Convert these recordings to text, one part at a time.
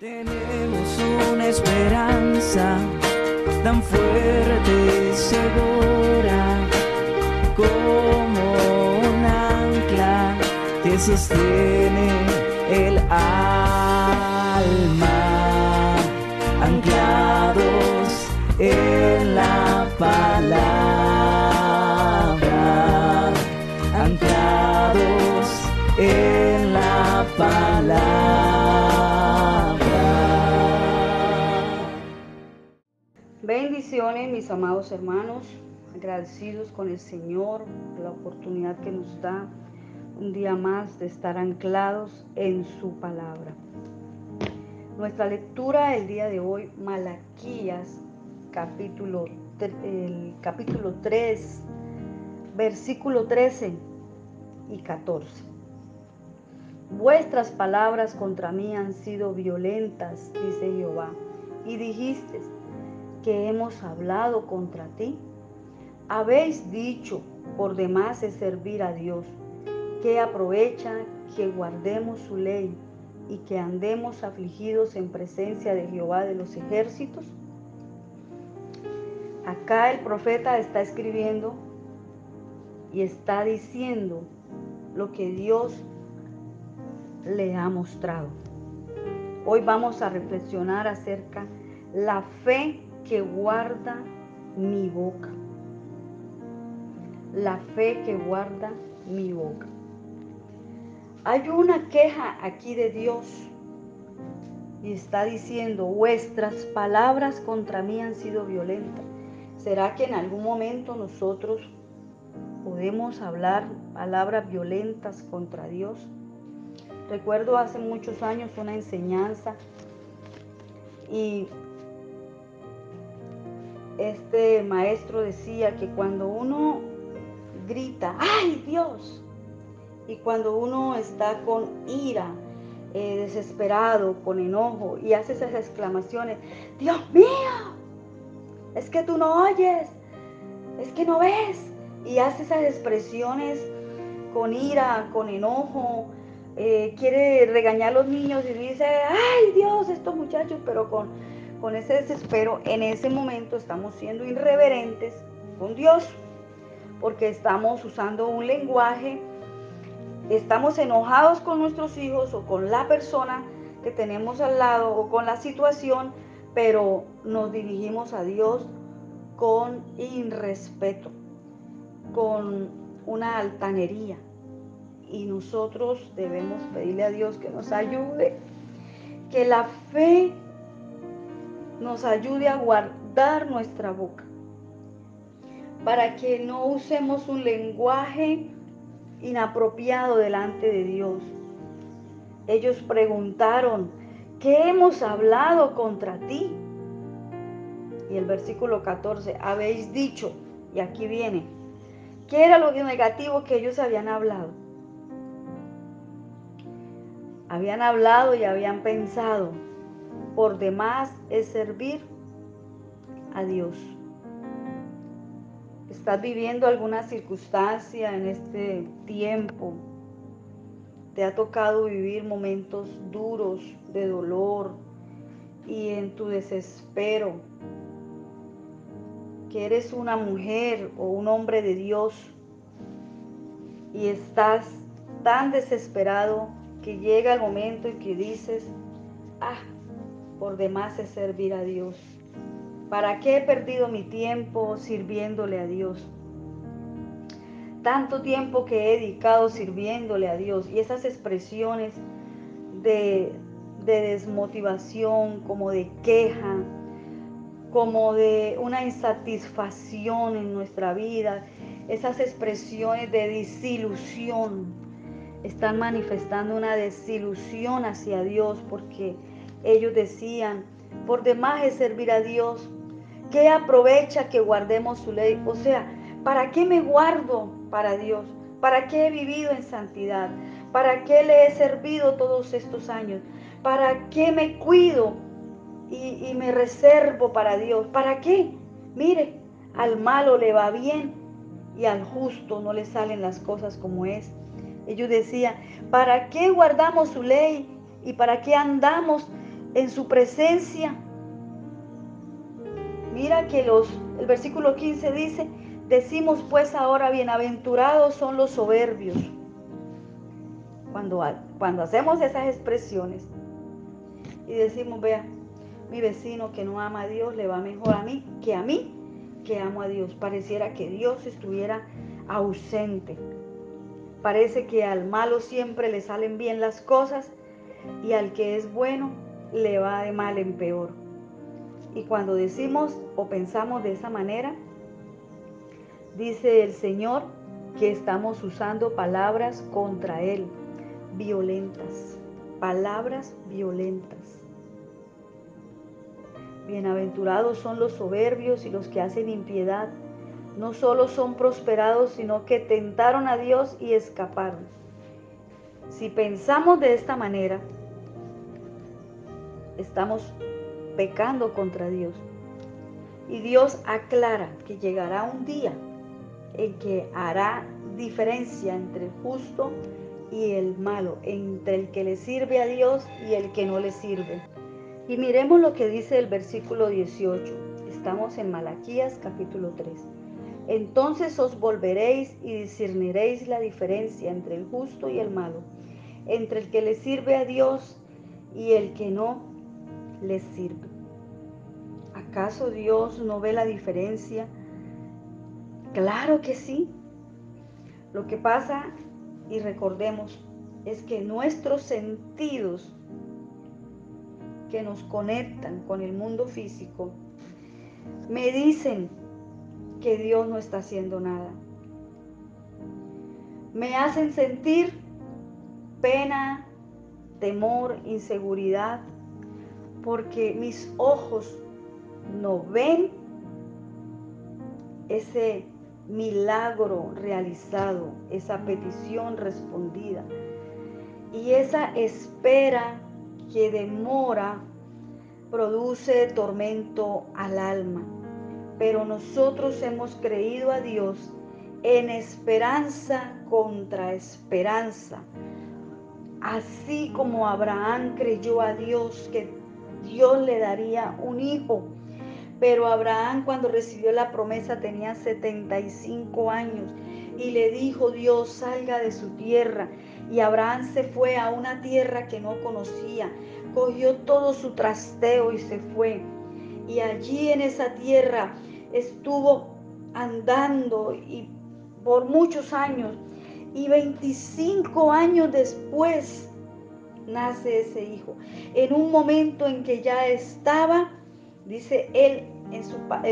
Tenemos una esperanza tan fuerte y segura como un ancla que sostiene el alma, anclados en la palabra, anclados en la palabra. Bendiciones, mis amados hermanos, agradecidos con el Señor por la oportunidad que nos da un día más de estar anclados en su palabra. Nuestra lectura el día de hoy, Malaquías, capítulo 3, versículo 13 y 14. Vuestras palabras contra mí han sido violentas, dice Jehová, y dijiste que hemos hablado contra ti. Habéis dicho, por demás es servir a Dios. ¿Qué aprovecha que guardemos su ley y que andemos afligidos en presencia de Jehová de los ejércitos? Acá el profeta está escribiendo y está diciendo lo que Dios le ha mostrado. Hoy vamos a reflexionar acerca de la fe que guarda mi boca. La fe que guarda mi boca. Hay una queja aquí de Dios y está diciendo: vuestras palabras contra mí han sido violentas. ¿Será que en algún momento nosotros podemos hablar palabras violentas contra Dios? Recuerdo hace muchos años una enseñanza y este maestro decía que cuando uno grita, ¡ay Dios!, y cuando uno está con ira, desesperado, con enojo, y hace esas exclamaciones, ¡Dios mío! Es que tú no oyes, es que no ves, y hace esas expresiones con ira, con enojo, quiere regañar a los niños y dice, ¡ay Dios, estos muchachos! Pero con ese desespero, en ese momento estamos siendo irreverentes con Dios, porque estamos usando un lenguaje, estamos enojados con nuestros hijos o con la persona que tenemos al lado o con la situación, pero nos dirigimos a Dios con irrespeto, con una altanería. Y nosotros debemos pedirle a Dios que nos ayude, que la fe nos ayude a guardar nuestra boca, para que no usemos un lenguaje inapropiado delante de Dios. Ellos preguntaron, ¿qué hemos hablado contra ti? Y el versículo 14, habéis dicho, y aquí viene, ¿qué era lo negativo que ellos habían hablado? Habían hablado y habían pensado, por demás es servir a Dios. ¿Estás viviendo alguna circunstancia en este tiempo? ¿Te ha tocado vivir momentos duros de dolor y en tu desespero? Que eres una mujer o un hombre de Dios y estás tan desesperado que llega el momento en que dices, por demás es servir a Dios. ¿Para qué he perdido mi tiempo sirviéndole a Dios? Tanto tiempo que he dedicado sirviéndole a Dios, y esas expresiones de desmotivación, como de queja, como de una insatisfacción en nuestra vida, esas expresiones de desilusión, están manifestando una desilusión hacia Dios, porque ellos decían, por demás es servir a Dios. ¿Qué aprovecha que guardemos su ley? O sea, ¿para qué me guardo para Dios? ¿Para qué he vivido en santidad? ¿Para qué le he servido todos estos años? ¿Para qué me cuido y me reservo para Dios? ¿Para qué? Mire, al malo le va bien y al justo no le salen las cosas como es. Ellos decían, ¿para qué guardamos su ley? ¿Y para qué andamos en su presencia. Mira que el versículo 15 dice, decimos pues ahora, bienaventurados son los soberbios. Cuando hacemos esas expresiones y decimos, vea, mi vecino que no ama a Dios le va mejor a mí, que amo a Dios. Pareciera que Dios estuviera ausente. Parece que al malo siempre le salen bien las cosas y al que es bueno le va de mal en peor. Y cuando decimos o pensamos de esa manera, dice el Señor que estamos usando palabras contra Él, violentas, palabras violentas. Bienaventurados son los soberbios y los que hacen impiedad. No solo son prosperados, sino que tentaron a Dios y escaparon. Si pensamos de esta manera, estamos pecando contra Dios. Y Dios aclara que llegará un día en que hará diferencia entre el justo y el malo, entre el que le sirve a Dios y el que no le sirve. Y miremos lo que dice el versículo 18. Estamos en Malaquías capítulo 3. Entonces os volveréis y discerniréis la diferencia entre el justo y el malo, entre el que le sirve a Dios y el que no le sirve. ¿Acaso Dios no ve la diferencia? Claro que sí. Lo que pasa, y recordemos, es que nuestros sentidos que nos conectan con el mundo físico me dicen que Dios no está haciendo nada. Me hacen sentir pena, temor, inseguridad, porque mis ojos no ven ese milagro realizado, esa petición respondida. Y esa espera que demora produce tormento al alma. Pero nosotros hemos creído a Dios en esperanza contra esperanza. Así como Abraham creyó a Dios que Dios le daría un hijo. Pero Abraham, cuando recibió la promesa, tenía 75 años y le dijo Dios, salga de su tierra. Y Abraham se fue a una tierra que no conocía, cogió todo su trasteo y se fue. Y allí en esa tierra estuvo andando y por muchos años. Y 25 años después nace ese hijo. En un momento en que ya estaba, dice él,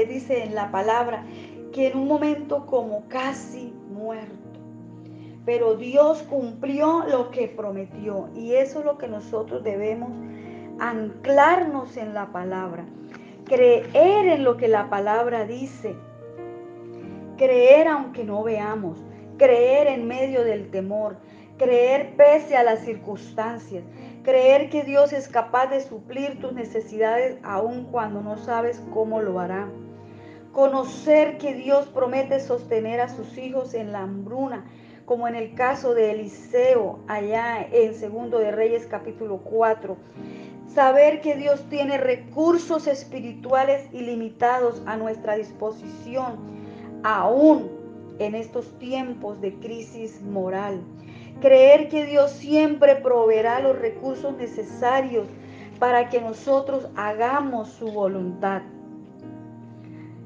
dice en la palabra, que en un momento como casi muerto. Pero Dios cumplió lo que prometió. Y eso es lo que nosotros debemos anclarnos en la palabra. Creer en lo que la palabra dice. Creer aunque no veamos. Creer en medio del temor. Creer pese a las circunstancias. Creer que Dios es capaz de suplir tus necesidades aun cuando no sabes cómo lo hará. Conocer que Dios promete sostener a sus hijos en la hambruna, como en el caso de Eliseo allá en 2 de Reyes capítulo 4. Saber que Dios tiene recursos espirituales ilimitados a nuestra disposición, aún en estos tiempos de crisis moral. Creer que Dios siempre proveerá los recursos necesarios para que nosotros hagamos su voluntad.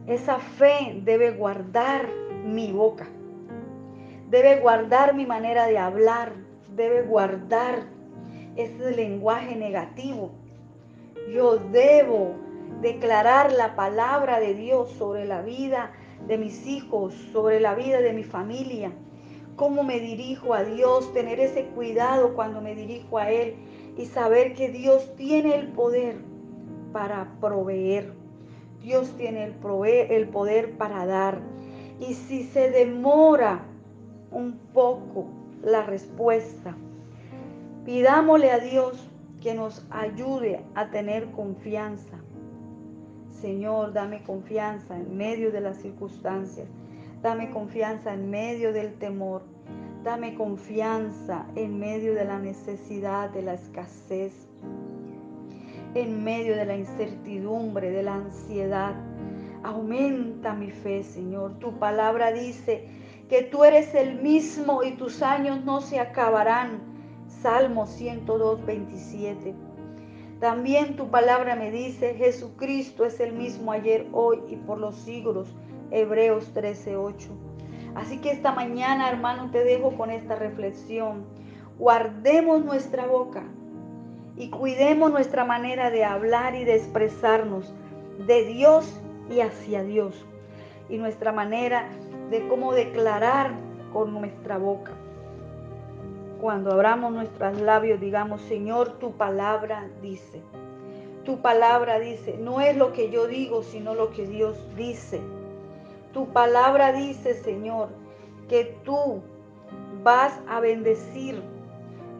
Esa fe debe guardar mi boca, debe guardar mi manera de hablar, debe guardar ese lenguaje negativo. Yo debo declarar la palabra de Dios sobre la vida de mis hijos, sobre la vida de mi familia. Cómo me dirijo a Dios, tener ese cuidado cuando me dirijo a Él y saber que Dios tiene el poder para proveer. Dios tiene el poder para dar. Y si se demora un poco la respuesta, pidámosle a Dios que nos ayude a tener confianza. Señor, dame confianza en medio de las circunstancias. Dame confianza en medio del temor. Dame confianza en medio de la necesidad, de la escasez. en medio de la incertidumbre, de la ansiedad. Aumenta mi fe, Señor. Tu palabra dice que tú eres el mismo y tus años no se acabarán. Salmo 102, 27. También tu palabra me dice, Jesucristo es el mismo ayer, hoy y por los siglos. Hebreos 13, 8. Así que esta mañana, hermano, te dejo con esta reflexión. Guardemos nuestra boca y cuidemos nuestra manera de hablar y de expresarnos de Dios y hacia Dios, y nuestra manera de cómo declarar con nuestra boca. Cuando abramos nuestros labios, digamos, Señor, tu palabra dice. Tu palabra dice, no es lo que yo digo, sino lo que Dios dice. Tu palabra dice, Señor, que tú vas a bendecir.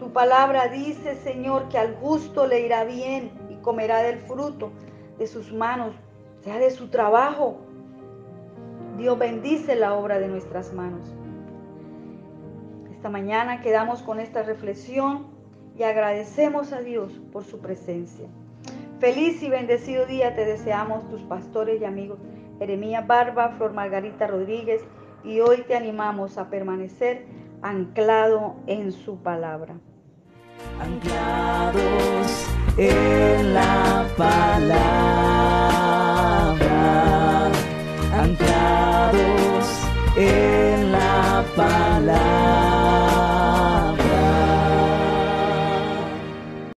Tu palabra dice, Señor, que al justo le irá bien y comerá del fruto de sus manos, sea de su trabajo. Dios bendice la obra de nuestras manos. Esta mañana quedamos con esta reflexión y agradecemos a Dios por su presencia. Feliz y bendecido día te deseamos tus pastores y amigos Jeremías Barba, Flor Margarita Rodríguez, y hoy te animamos a permanecer anclado en su palabra. Anclados en la palabra.